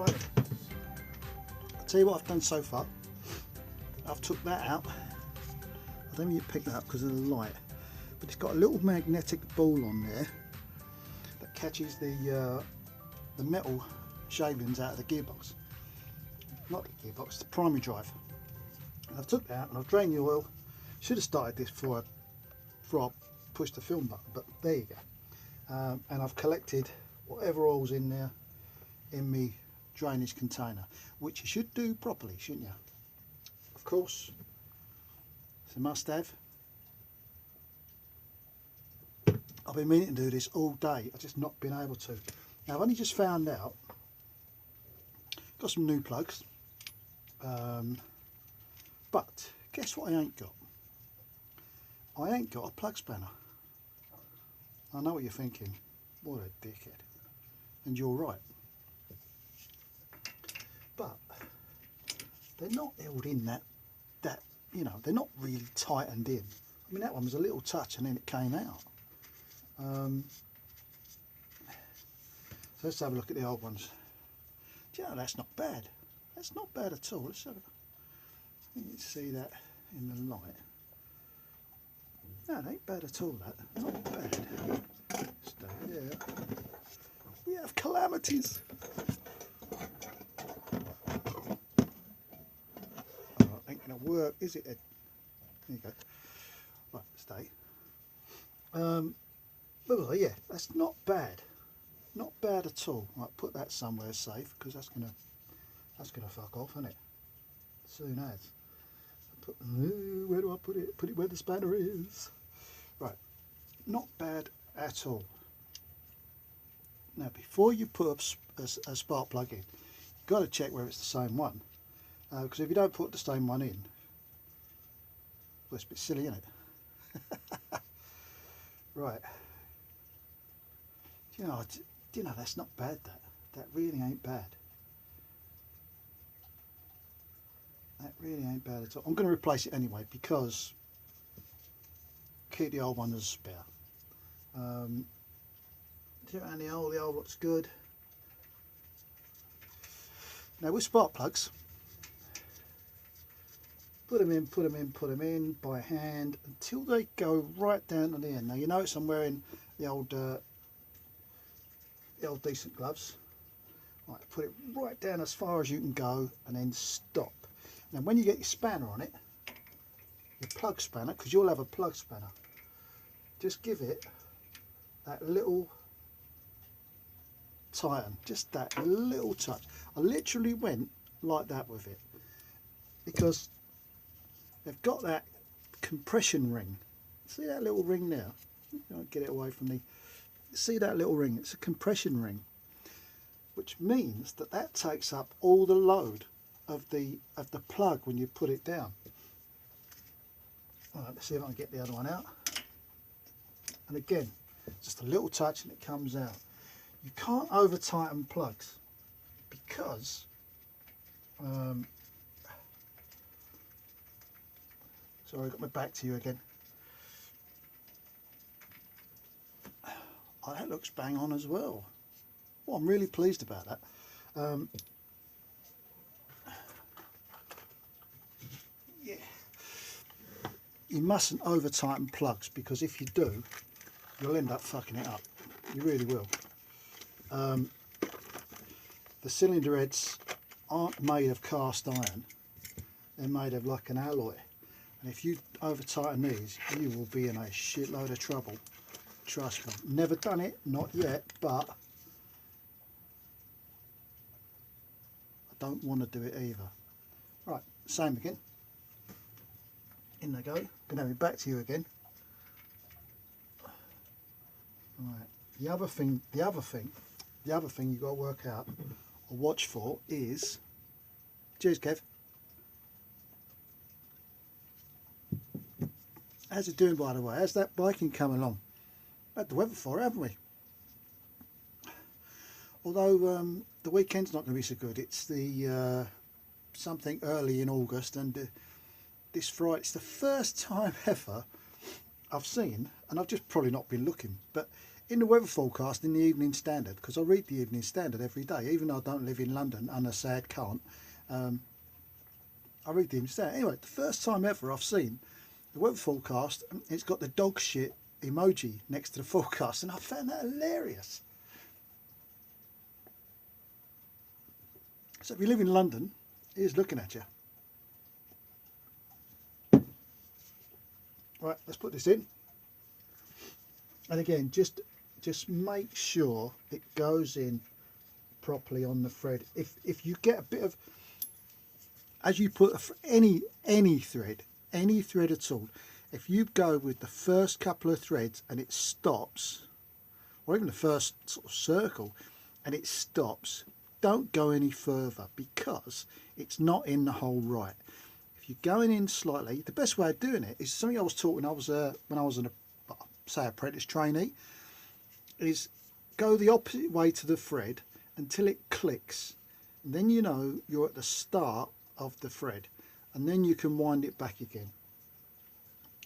Right, I'll tell you what I've done so far. I've took that out. I don't think you pick that up because of the light, but it's got a little magnetic ball on there that catches the metal shavings out of the gearbox. Not the gearbox, the primary drive. And I've took that out and I've drained the oil. Should have started this before I pushed the film button, but there you go. And I've collected whatever oil's in there in my drainage container, which you should do properly, shouldn't you? Of course, it's a must-have. I've been meaning to do this all day. I've just not been able to. Now I've only just found out. Got some new plugs, but guess what I ain't got? I ain't got a plug spanner. I know what you're thinking. What a dickhead. And you're right. But they're not held in that you know, they're not really tightened in. I mean, that one was a little touch and then it came out. So let's have a look at the old ones. Do you know, that's not bad. That's not bad at all. Let's have a look. You can see that in the light. No, it ain't bad at all, that. Not bad. Stay there. We have calamities. Oh, it ain't going to work, is it? There you go. Right, stay. But yeah, that's not bad. Not bad at all. Right, put that somewhere safe because that's gonna fuck off, isn't it? Soon as. Where do I put it? Put it where the spanner is. Right, not bad at all. Now, before you put a spark plug in, you've got to check whether it's the same one. Because if you don't put the same one in, well, it's a bit silly, isn't it? Right. Do you know, that's not bad, that really ain't bad. That really ain't bad at all. I'm going to replace it anyway because keep the old one as a spare. And the old looks good. Now with spark plugs, put them in by hand until they go right down to the end. Now you notice I'm wearing the old decent gloves. Right, put it right down as far as you can go and then stop. Now when you get your spanner on it, your plug spanner, because you'll have a plug spanner, just give it that little tighten, just that little touch. I literally went like that with it because they've got that compression ring. See that little ring there? I'll get it away from the. See that little ring? It's a compression ring, which means that takes up all the load of the plug when you put it down. All right, let's see if I can get the other one out. And again, just a little touch and it comes out. You can't over tighten plugs because sorry, I got my back to you again. Oh, that looks bang on as well. Well, I'm really pleased about that. Yeah, you mustn't over tighten plugs because if you do, you'll end up fucking it up. You really will. The cylinder heads aren't made of cast iron. They're made of like an alloy. And if you over tighten these, you will be in a shitload of trouble. Trust me. Never done it, not yet, but I don't want to do it either. Right, same again. In they go. Gonna have it back to you again. Right. The other thing you've got to work out or watch for is, cheers Kev. How's it doing, by the way? How's that biking come along? Had the weather for it, haven't we? Although the weekend's not going to be so good. It's the something early in August, and this Friday, it's the first time ever I've seen, and I've just probably not been looking, but in the weather forecast in the Evening Standard, because I read the Evening Standard every day, even though I don't live in London and I sad can't, I read the Evening Standard. Anyway, the first time ever I've seen the weather forecast, it's got the dog shit emoji next to the forecast, and I found that hilarious. So if you live in London, here's looking at you. Right, let's put this in. And again, just make sure it goes in properly on the thread. If you get a bit of, as you put any thread at all, if you go with the first couple of threads and it stops, or even the first sort of circle and it stops, don't go any further, because it's not in the hole right. If you're going in slightly, the best way of doing it is something I was taught when I was an say apprentice trainee, is go the opposite way to the thread until it clicks, and then you know you're at the start of the thread, and then you can wind it back again.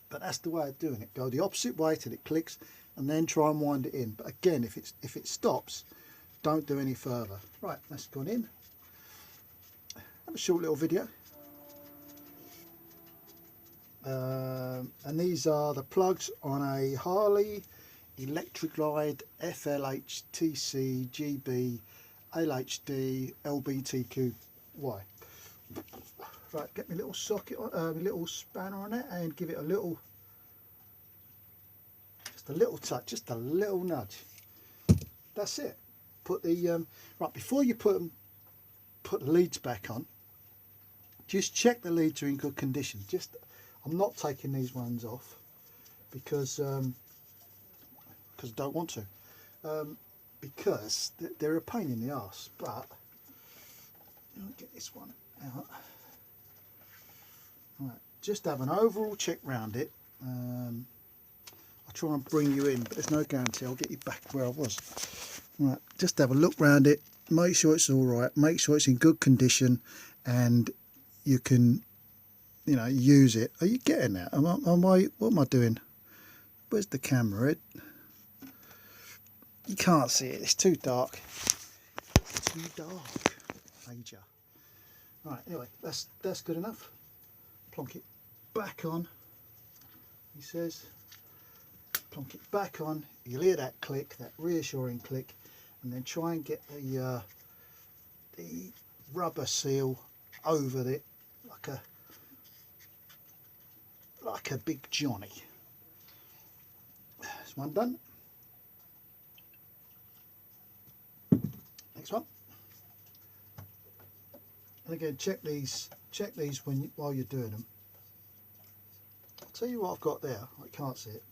But that's the way of doing it. Go the opposite way till it clicks, and then try and wind it in. But again, if it stops, don't do any further. Right, that's gone in. Have a short little video. And these are the plugs on a Harley Electric Glide FLHTC GB LHD LBTQY. Right, get my little socket on, my little spanner on it, and give it a little, just a little touch, just a little nudge. That's it. Put the right, before you put the leads back on, just check the leads are in good condition. I'm not taking these ones off because I don't want to, because they're a pain in the arse. But I'll get this one out. Right, just have an overall check round it. I'll try and bring you in, but there's no guarantee I'll get you back where I was. Right, just have a look round it, make sure it's all right, make sure it's in good condition, and you can, you know, use it. Are you getting that? What am I doing? Where's the camera? You can't see it. It's too dark. It's too dark. Major. Right. Anyway, that's good enough. Plonk it back on. He says. Plonk it back on. You'll hear that click, that reassuring click, and then try and get the rubber seal over it like a big Johnny. That's one done. Next one. And again, check these while you're doing them. I'll tell you what I've got there. I can't see it,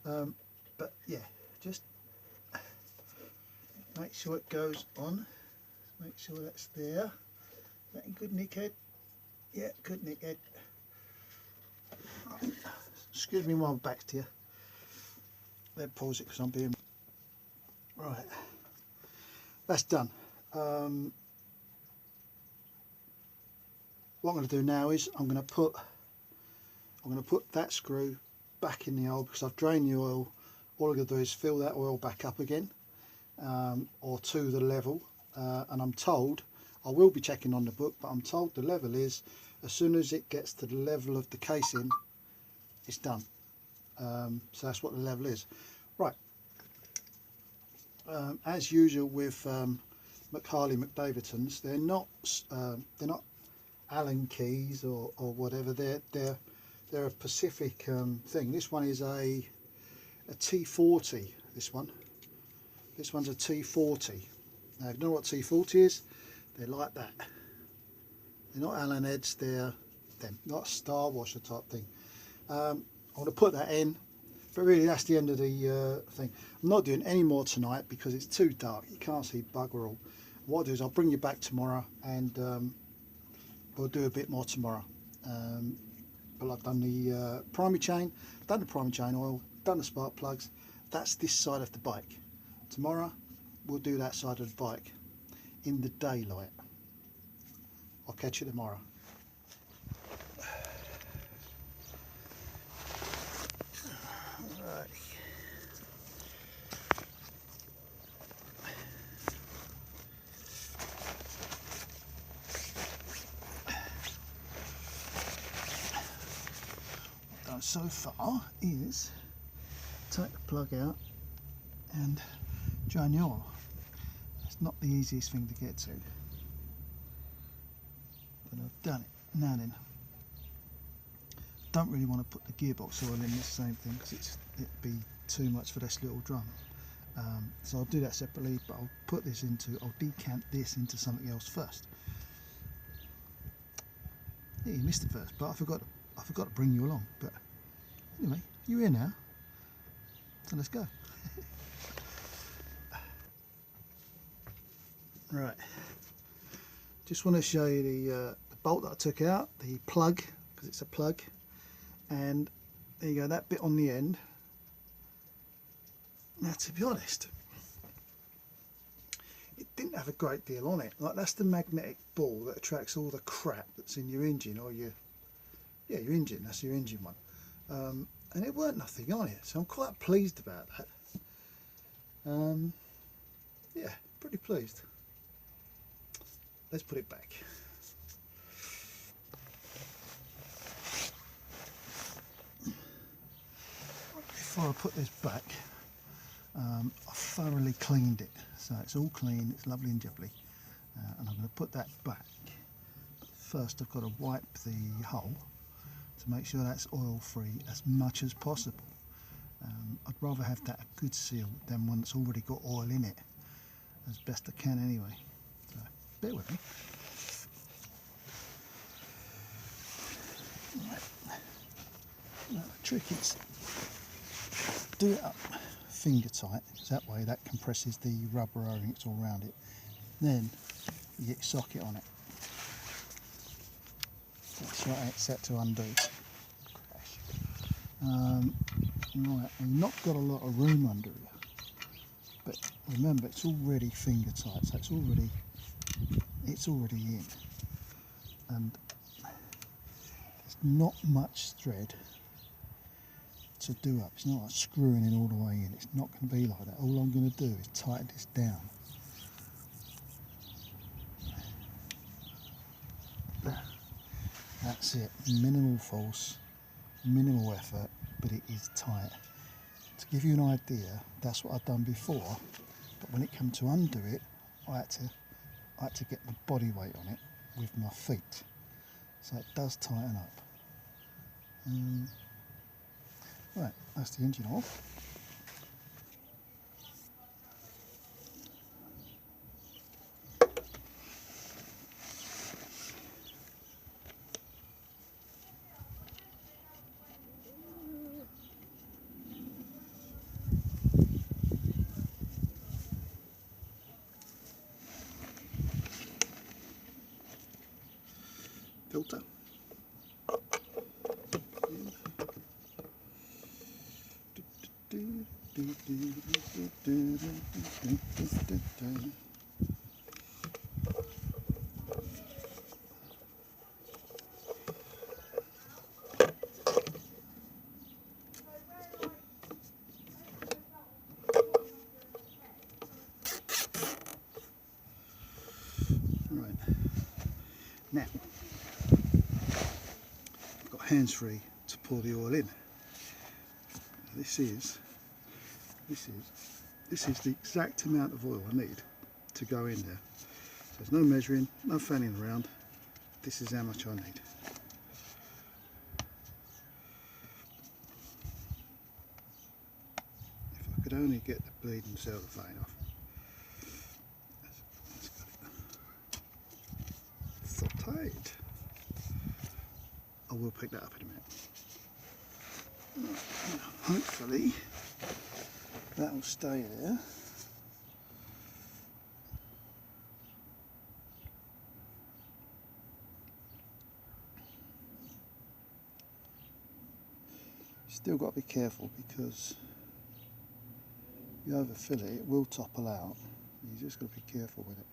but yeah, just make sure it goes on. Make sure that's there. Is that in good nick, Ed? Yeah, good nick, Ed. Right. Excuse me while I'm back to you. Then pause it because I'm being... Right, that's done. What I'm going to do now is I'm going to put that screw back in the oil, because I've drained the oil. All I'm going to do is fill that oil back up again, or to the level, and I'm told, I will be checking on the book, but I'm told the level is, as soon as it gets to the level of the casing, it's done. So that's what the level is. Right. As usual with Harley McDavidsons, they're not Allen keys or whatever. They're a Pacific thing. This one is a T40. This one's a T40. Now, if you know what T40 is, they're like that. They're not Allen heads. They're not a Star Washer type thing. I'm going to put that in, but really that's the end of the thing. I'm not doing any more tonight because it's too dark. You can't see bugger all. What I'll do is I'll bring you back tomorrow, and we'll do a bit more tomorrow. But I've done the primary chain, done the primary chain oil, done the spark plugs. That's this side of the bike. Tomorrow we'll do that side of the bike in the daylight. I'll catch you tomorrow. Right. done so far is take the plug out and drain the oil. It's not the easiest thing to get to, but I've done it. Now then, don't really want to put the gearbox oil in the same thing because it'd be too much for this little drum. So I'll do that separately, but I'll decant this into something else first. Yeah, you missed it first, but I forgot to bring you along. But anyway, you're here now, so let's go. Right, just want to show you the bolt that I took out, the plug, because it's a plug, and there you go, that bit on the end. Now, to be honest, it didn't have a great deal on it. Like, that's the magnetic ball that attracts all the crap that's in your engine, or your engine. That's your engine one, and it weren't nothing on it, so I'm quite pleased about that. Yeah, pretty pleased. Let's put it back. Before I put this back, I thoroughly cleaned it, so it's all clean, it's lovely and jubbly, and I'm going to put that back. But first I've got to wipe the hull to make sure that's oil free as much as possible. I'd rather have that a good seal than one that's already got oil in it, as best I can anyway, so bear with me. Right. Now the trick is do it up finger tight, because that way that compresses the rubber O-ring that's all around it. Then you get your socket on it. That's right, it's set to undo. Right, we've not got a lot of room under here, but remember it's already finger tight, so it's already in, and there's not much thread to do up. It's not like screwing it all the way in. It's not going to be like that. All I'm going to do is tighten this down. That's it. Minimal force, minimal effort, but it is tight. To give you an idea, that's what I've done before, but when it came to undo it, I had to get my body weight on it with my feet. So it does tighten up. Right, that's the engine off. Filter. Right, now I've got hands free to pour the oil in. This is the exact amount of oil I need to go in there. There's no measuring, no fanning around. This is how much I need. If I could only get the bleeding cellophane off. That's got it. So tight. I will pick that up in a minute. Hopefully that will stay there. Still got to be careful, because if you overfill it, it will topple out. You just got to be careful with it.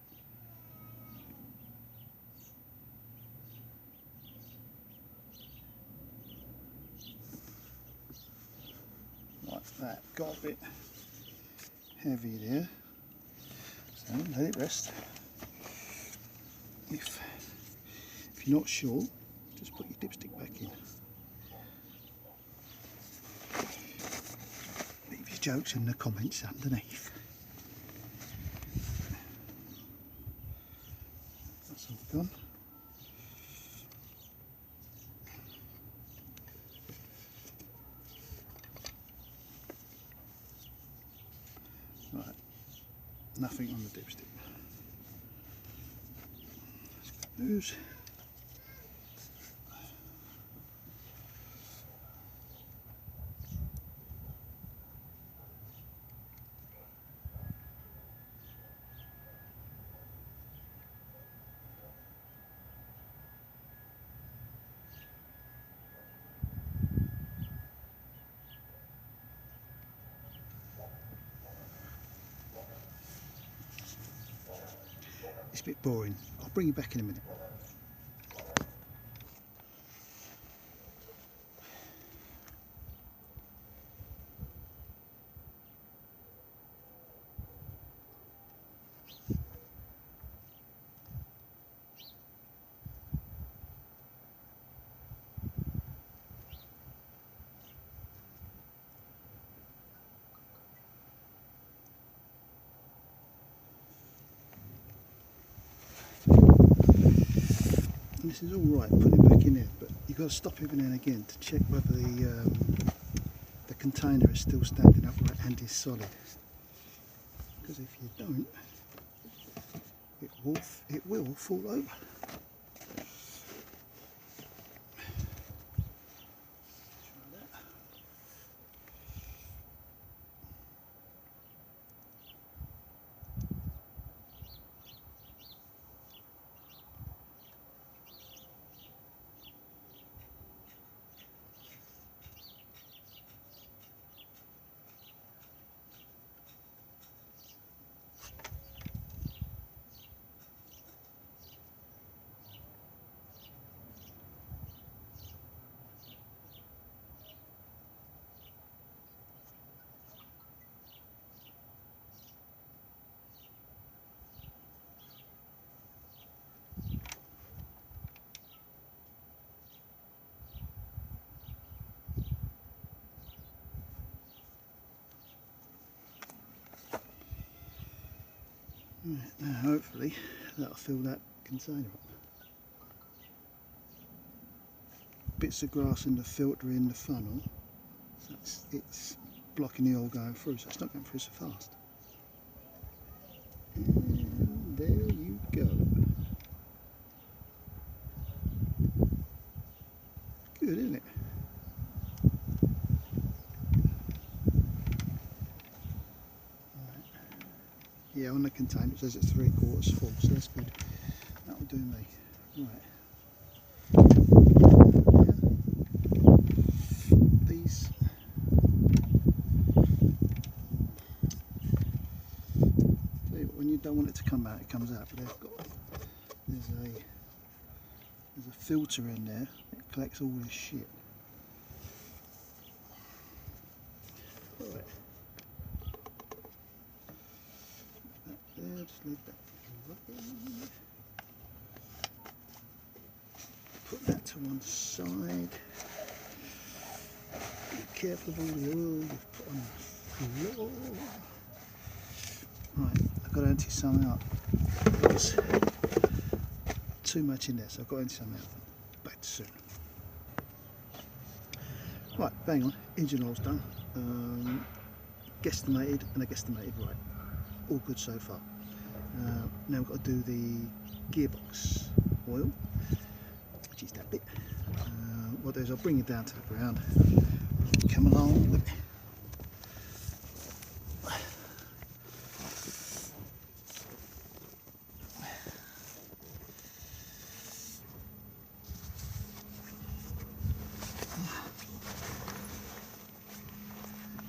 Like that, got a bit heavy there, so let it rest. If you're not sure, just put your dipstick back in. jokes in the comments underneath. That's all gone. Right, nothing on the dipstick. That's good news. It's a bit boring. I'll bring you back in a minute. And this is all right, put it back in there, but you've got to stop every now and again to check whether the container is still standing upright and is solid. Because if you don't, it will fall over. Right, now hopefully that'll fill that container up. Bits of grass in the filter in the funnel, so it's blocking the oil going through, so it's not going through so fast. And there you go. Good, isn't it? Yeah, on the container it says it's 3/4 full, so that's good. That will do me. Right. Yeah. These. When you don't want it to come out, it comes out. But there's a filter in there that collects all this shit. Right. There, just leave that. Put that to one side. Be careful of all the oil you've put on the floor. Right, I've got to empty some out. There's too much in there, so I've got to empty some out. Back to soon. Right, bang on. Engine oil's done. Guesstimated, and I guesstimated right. All good so far. Now we've got to do the gearbox oil, which is that bit. What I'll do is I'll bring it down to the ground. Come along with me.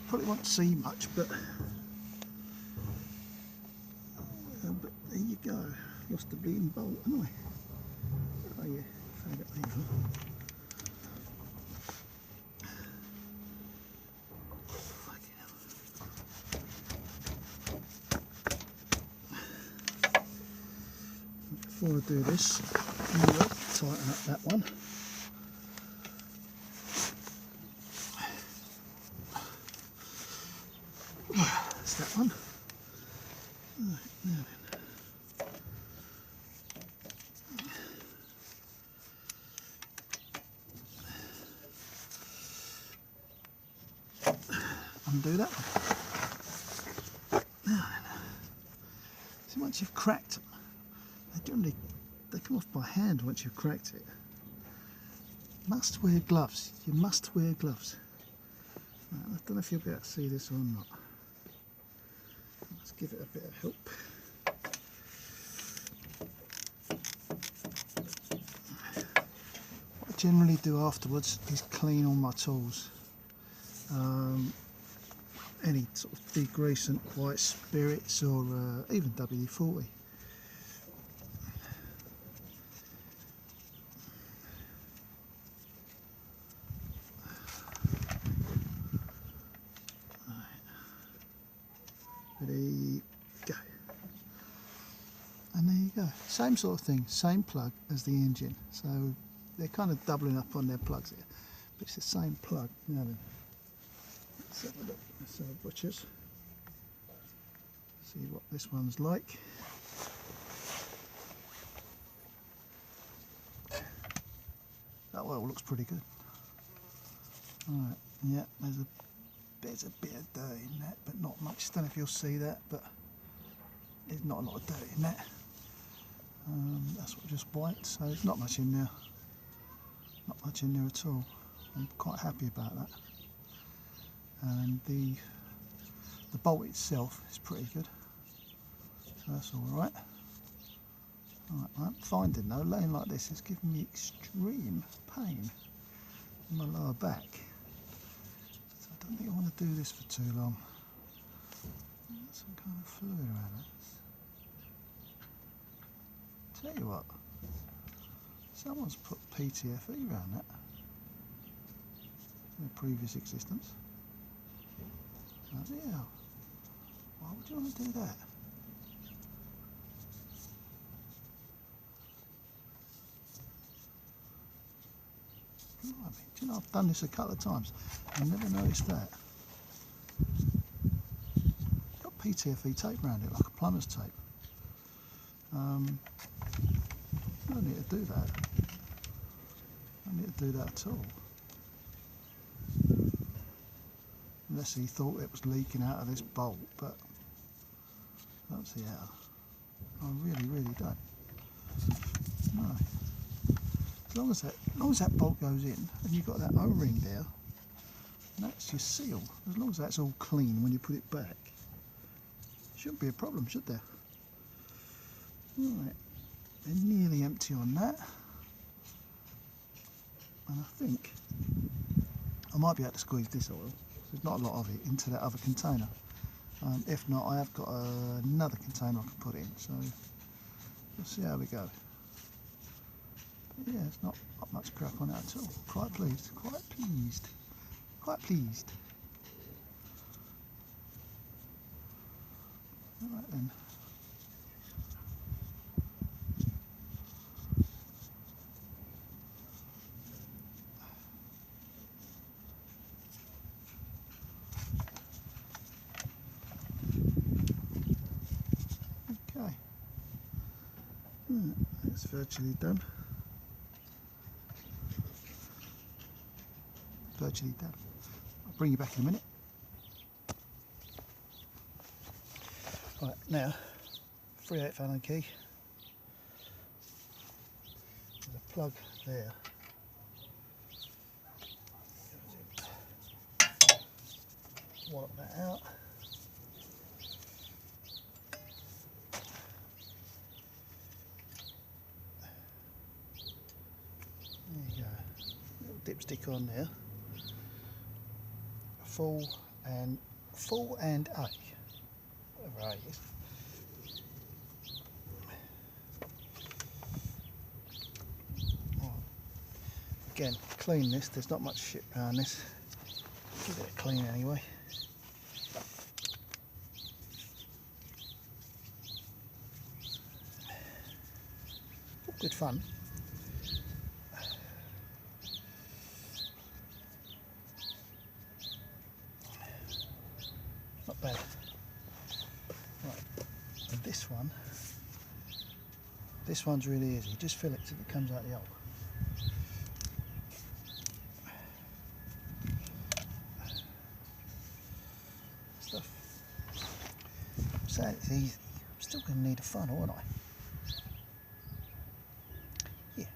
Probably won't see much, but there you go. Lost the bleeding bolt, haven't I? Oh yeah, found it. There you go. Before I do this, I'm going to tighten up that one. Right, now then. Undo that one. Now then. See, once you've cracked them, they come off by hand once you've cracked it. Must wear gloves. You must wear gloves. Right, I don't know if you'll be able to see this or not. Let's give it a bit of help. What I generally do afterwards is clean all my tools. Any sort of degreasant, white spirits, or even WD-40. Ready, go. And there you go. Same sort of thing, same plug as the engine. So they're kind of doubling up on their plugs here, but it's the same plug. Now then, let's have a look. Let's have a butcher's. See what this one's like. That well looks pretty good. Alright, yeah, there's a bit of dirt in that, but not much. Don't know if you'll see that, but there's not a lot of dirt in that. That's what just white, so there's not much in there. Not much in there at all. I'm quite happy about that. And the bolt itself is pretty good, so that's all right. I'm finding though, laying like this is giving me extreme pain in my lower back. So I don't think I want to do this for too long. Got some kind of fluid around it. Tell you what, someone's put PTFE around that in a previous existence. Yeah. Why would you want to do that? Do you know, I've done this a couple of times. I never noticed that. Got PTFE tape around it, like a plumber's tape. I don't need to do that. I don't need to do that at all. Unless he thought it was leaking out of this bolt, but I don't see how. I really don't. No. As long as that bolt goes in and you've got that O-ring there, that's your seal. As long as that's all clean when you put it back, shouldn't be a problem, should there? Right, they're nearly empty on that, and I think I might be able to squeeze this oil. There's not a lot of it into that other container. If not, I have got another container I can put in, so we'll see how we go. But yeah, it's not much crap on it at all. Quite pleased, quite pleased, quite pleased. Alright then. Okay. It's virtually done. Virtually done. I'll bring you back in a minute. Right, now, 3/8 Allen key. There's a plug there. Wallop that out. There you go. Little dipstick on there. Full and A. Whatever A is. Right. Again, clean this. There's not much shit around this. Give it a clean anyway. Good fun. Not bad. Right. So this one's really easy. Just fill it till it comes out the hole. Stuff. So it's easy. I'm still going to need a funnel, aren't I? Yeah.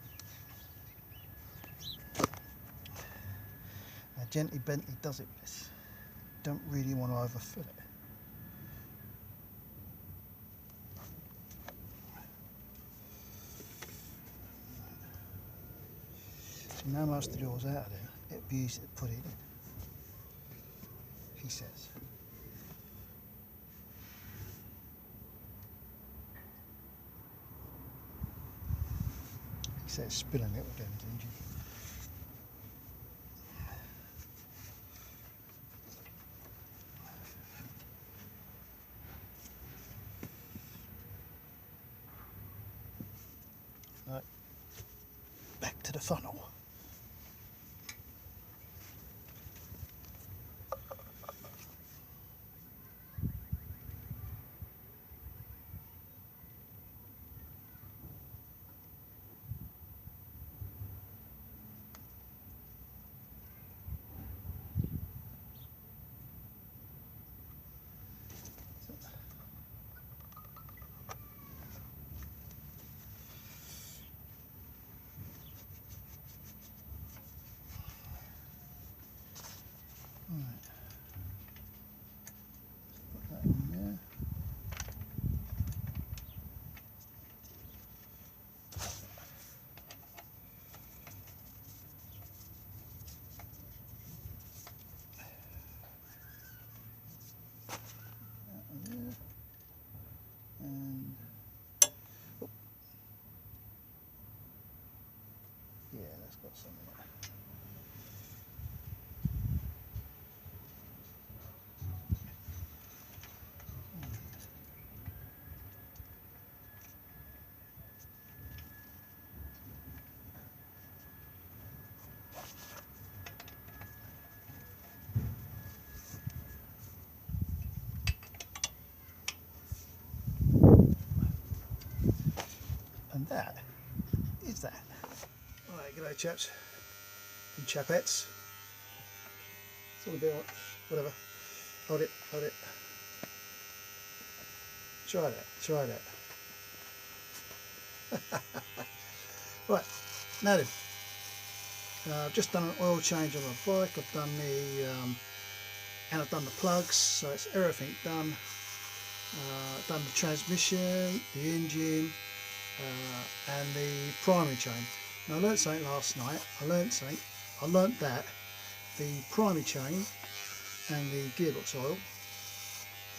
Now, Gently Bentley does it with this. Don't really want to overfill it. So now most of the oil's out of there, it'd be easy to put it in, he says. He says spilling it again, didn't you? Right, back to the funnel. And yeah, that's got some in it. And that is that. Alright, g'day chaps and chapettes. It's all a bit whatever. Hold it, hold it. Try that, try that. Right, now then. I've just done an oil change on my bike. I've done and I've done the plugs, so it's everything done. Done the transmission, the engine, and the primary chain. Now I learnt something last night. I learnt that the primary chain and the gearbox oil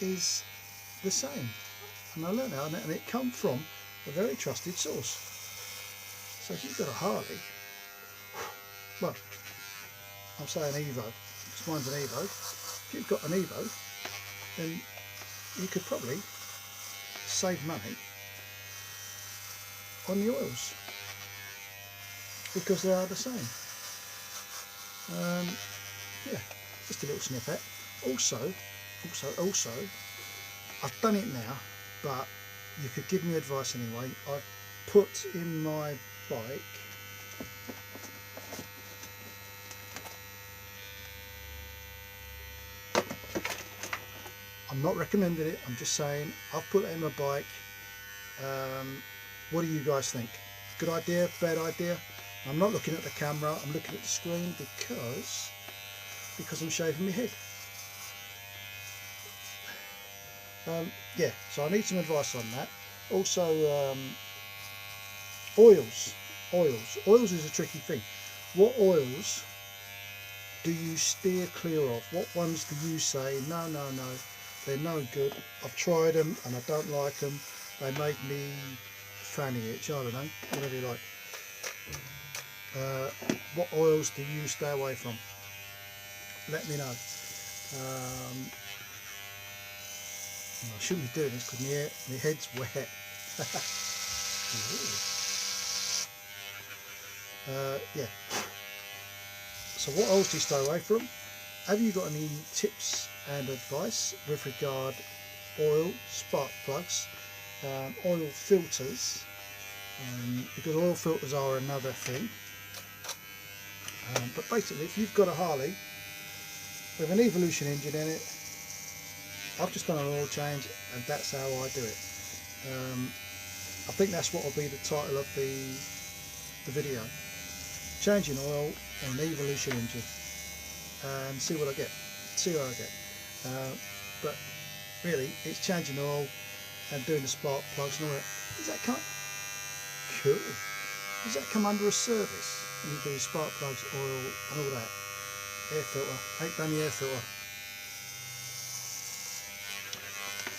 is the same. And I learnt that, and it come from a very trusted source. So if you've got a Harley, well, I'm saying Evo, because mine's an Evo. If you've got an Evo, then you could probably save money on the oils because they are the same. Yeah, just a little snippet. Also, I've done it now, but you could give me advice anyway. I've put in my bike I'm not recommending it, I'm just saying I've put it in my bike. What do you guys think? Good idea, bad idea? I'm not looking at the camera, I'm looking at the screen because I'm shaving my head. Yeah, so I need some advice on that. Also, oils is a tricky thing. What oils do you steer clear of? What ones do you say, no, they're no good, I've tried them and I don't like them, they make me fanny itch, I don't know, whatever you like. What oils do you stay away from? Let me know. I shouldn't be doing this because my head's wet. Yeah. So what oils do you stay away from? Have you got any tips and advice with regard oil, spark plugs, oil filters, because oil filters are another thing. But basically, if you've got a Harley with an Evolution engine in it, I've just done an oil change, and that's how I do it. I think that's what will be the title of the video. Changing oil on an Evolution engine, and see what I get. See what I get. But really, it's changing oil and doing the spark plugs and all that. Does that come? Cool. Does that come under a service? And you do spark plugs, oil, and all that. Air filter. Ain't done the air filter.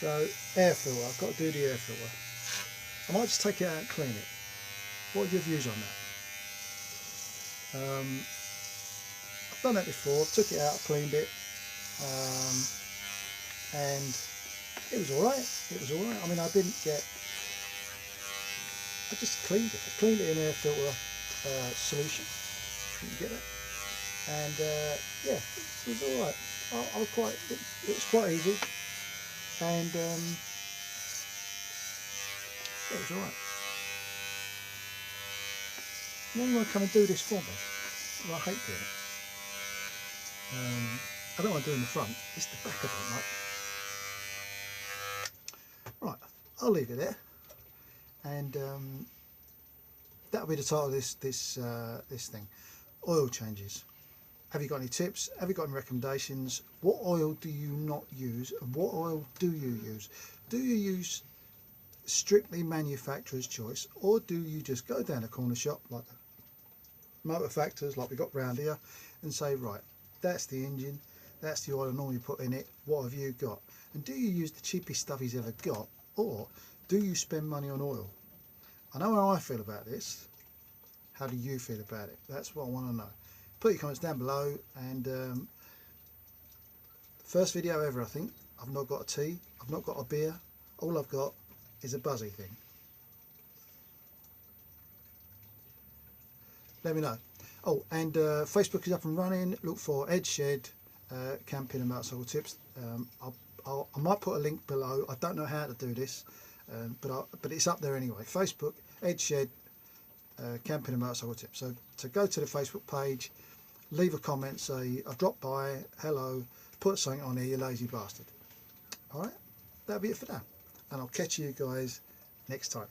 So air filter. I've got to do the air filter. I might just take it out and clean it. What are your views on that? I've done that before. Took it out, cleaned it, and it was all right. It was all right. I mean, I didn't get. I just cleaned it. I cleaned it in air filter solution. You get that? And yeah, it was all right. I was quite. It was quite easy, and it was all right. No one come and do this for me. Well, I hate doing it. I don't want to do it in the front. It's the back of it, right? I'll leave it there, and that'll be the title of this thing. Oil changes. Have you got any tips? Have you got any recommendations? What oil do you not use, and what oil do you use? Do you use strictly manufacturer's choice, or do you just go down a corner shop like the motor factors like we got round here and say, right, that's the engine, that's the oil I normally put in it, what have you got? And do you use the cheapest stuff he's ever got, or do you spend money on oil? I know how I feel about this. How do you feel about it? That's what I want to know. Put your comments down below. And first video ever, I think. I've not got a tea, I've not got a beer, all I've got is a buzzy thing. Let me know. Oh, and Facebook is up and running. Look for Ed Shed Camping and Motorcycle Tips. I might put a link below. I don't know how to do this, but it's up there anyway. Facebook, Ed Shed Camping and Motorcycle Tips. So go to the Facebook page, leave a comment, say I've dropped by, hello, put something on here, you lazy bastard. All right, that'll be it for now, and I'll catch you guys next time.